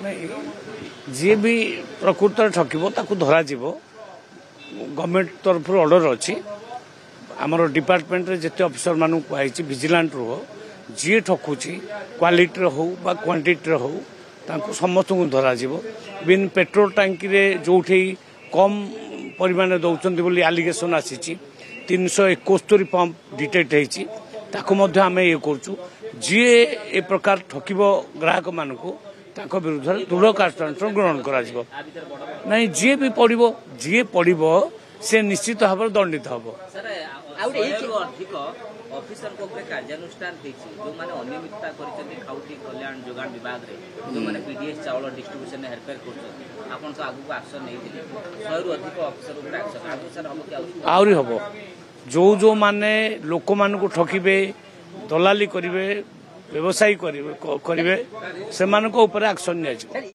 जी भी प्रकृत ठकब ताकू धरा गवर्नमेंट तरफ ऑर्डर अच्छी आमर डिपार्टमेंट रे जिते ऑफिसर मानू कहुई विजिलेंट रो जी ठकुची क्वालिटी हो बा क्वांटिटी हो तांको समस्त को धरा बिन पेट्रोल टांकी रे जोठी कम परिमाण दौरान बोली आलिगेशन आसी 371 पंप डिटेक्ट होती आम ये करूँ जी ए प्रकार ठकिब ग्राहक मानक विरुद्ध दृढ़ कार्यानुष्ठान ग्रहण कर जी भी पड़ो जी पड़ो से निश्चित भाव में दंडित हम ऑफिसर को कार्यानुष्ठान जो माने अनियमितता करछथि खाउटी कल्याण जोगान विभाग रे जो माने पीडीएस चावल डिस्ट्रीब्यूशन हेरफेर करछथि आपन तो आगु एक्शन नै दिले 100 रु अधिक ऑफिसर ऊपर एक्शन आगु सर हम के आउरी हबो जो माने लोक मान को ठकिबे दलाली करिवे व्यवसायी करिवे से मान को ऊपर एक्शन नै